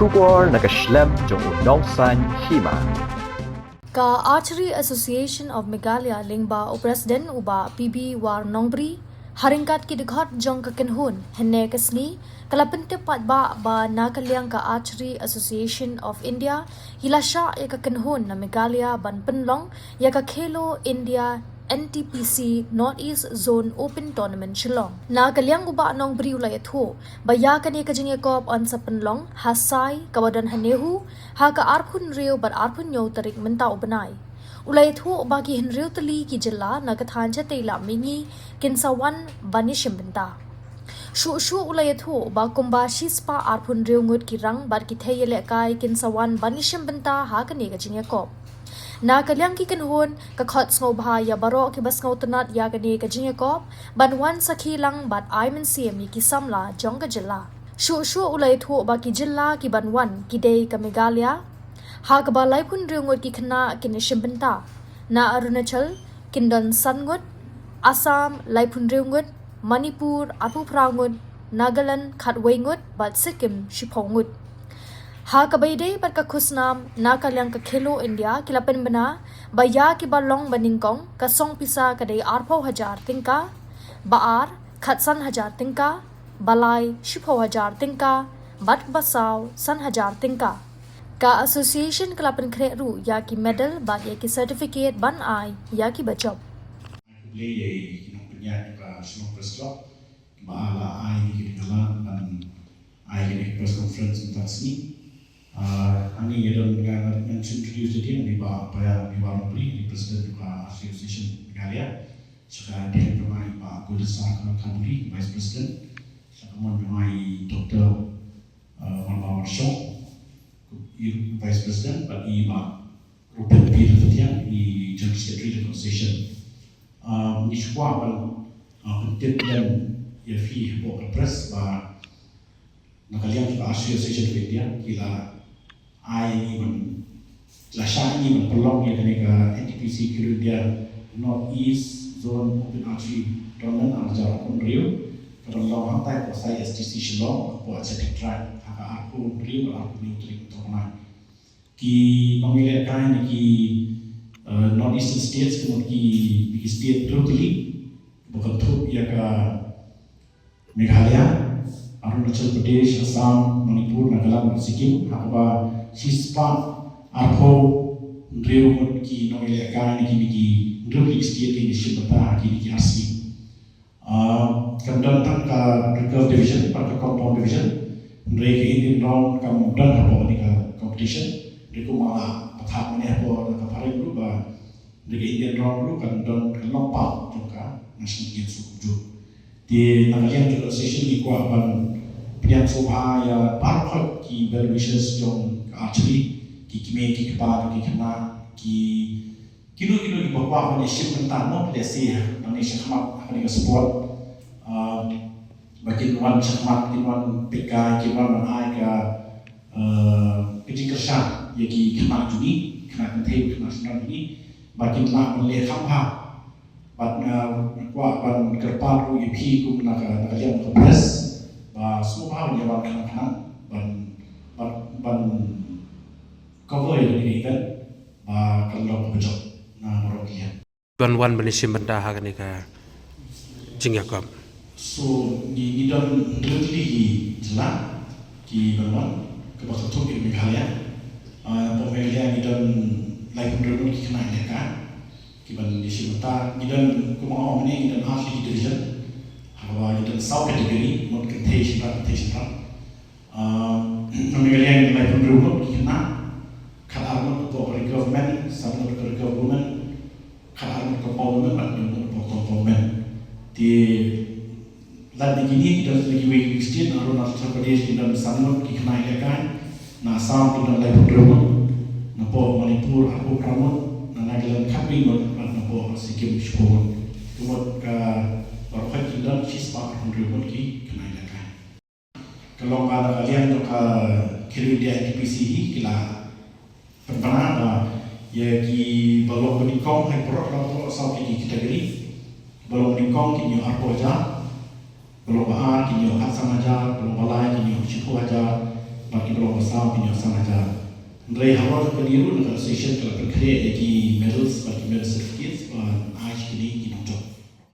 Shubor nakaslem jong unongsan hima. Ka Archery Association of Meghalaya lingba o President uba PB War Nongbri haringkat ki dekhot jong ka kenhun henne kasni kalapente pat ba nakalyang ka Archery Association of India hilasha ya ka kenhun na Meghalaya ban penlong ya ka Khelo India NTPC Northeast Zone Open Tournament Shillong. Nakalyang uba nong briulay atho baya kani ka jing yakop on sa penlong hasai kawadan hanehu ha ka arphun reo bat arphun yo tarik menta ubanai. Ulay atho bagi henreo tali ki jilla nagathancha tela mingi kinsawan banishim benta. Shu ulay atho ba kumba shispa arphun reo ngut ki rang bat ki thayele kai kinsawan banishim benta ha kani ka jing yakop. Na kalyang ki kanhon ka khot sngo bha ya baro ki bas ngau tanat ya gani ka jingakop banwan sakhi lang bat aimen cm ki samla jong ka jilla shu ulai thu ba ki jilla ki banwan ki dei ka Meghalaya ha ka ba lai phun ringot ki khna ki nishimbanta na Arunachal kindon sangut Assam lai phun ringot Manipur apu prangut Nagaland khatwaingut bat Sikkim shiphongut ha kabaide bat ka khusnam na kalyang ka Khelo India kilapen bana baya ki balong baningkong ka song pisa ka dei arpho hajar tingka baar khatsan hajar tingka balai shipho hajar tingka bat basaw san hajar tingka ka association kilapen khre ru ya ki medal bat ya ki certificate ban ai ya ki bachop boleh ye kinong punya ka semua press club maala ai ni kenalan dan ai ni press conference untuk sini Ani yang dengan introduce dia ni bah payah ni baru beri di Presiden juga Association Meghalaya. Sekarang dia bermain Pak Gudesa Kaburi Vice President. Sekarang bermain Dr. Manmawar Shaw Vice President. Bagi Pak Ruben Peter Fatian di General Secretary Association. Ini semua penting dan ia fi buat press bah nakalian juga Association India kila ai ni man lasha ni man pelong ya kene ka NTPC Khelo India Northeast Zone Open Archery Tournament arja pun Rio kalau law hantai ko sai STC Shillong ko acha track haka aku Rio aku ni utrik to na ki pamilya kai ni ki Northeastern states ko ki state totally bukan tu ya ka Meghalaya Arunachal Pradesh Assam Manipur Nagaland Sikkim haka Shispa arpo reo ki noile kani ki bigi republic state ni shibata ki asli kamdan tak ka reserve division par ka compound division re ke Indian round kam dan hapo ni ka competition re ko mala pathak mane hapo ka phare group ba re ke Indian round group kan dan lompa ka national games ju di nagalian association di ko ban priyan sobha ya parkhot ki well wishes jong archery ki kime ki kepala ki kena ki kilo ki bawa ni ship tentang no lesi ni shakmat ni sport bakin wan shakmat ki wan pika ki wan ai ka kersha ya ki kena juni kena kenthe nasional ini bakin na le khamha bat kwa ban kerpa ru ye phi kum na ka yang press ba semua dia wan kena ban cover ini kan kalau bejok na morokia wan benishim benda ha ni ka jingyakop so di dalam dili jelas ki banwan ke pasal tu di Meghalaya Meghalaya di dalam lain penduduk ki kena kan ki ban di simata di dalam kumau ni di dalam asli division hawa di dalam south category mot contation Meghalaya lain penduduk ki kena kalau untuk government, sama untuk government, kalau untuk parlimen, atau untuk parlimen. Di lain begini kita lagi wiki state, Arunachal Pradesh kita sama kita naikkan, Assam kita lain program, napo Manipur aku program, Nagaland kami napo Sikkim sepuluh, kemudian ke baru kita sispa program kita naikkan. Kalau kalian untuk Khelo India NTPC kita Pernah ya ki balong meningkong hai porok lalu asal ki kategori balong meningkong ki nyo arpo aja balong baar ki nyo asam aja balong balai ki nyo chipo aja bagi di bawah besar punya sama aja. Dari awal ke biru dengan session kalau berkreasi medals, bagi medal certificates, dan akhir ini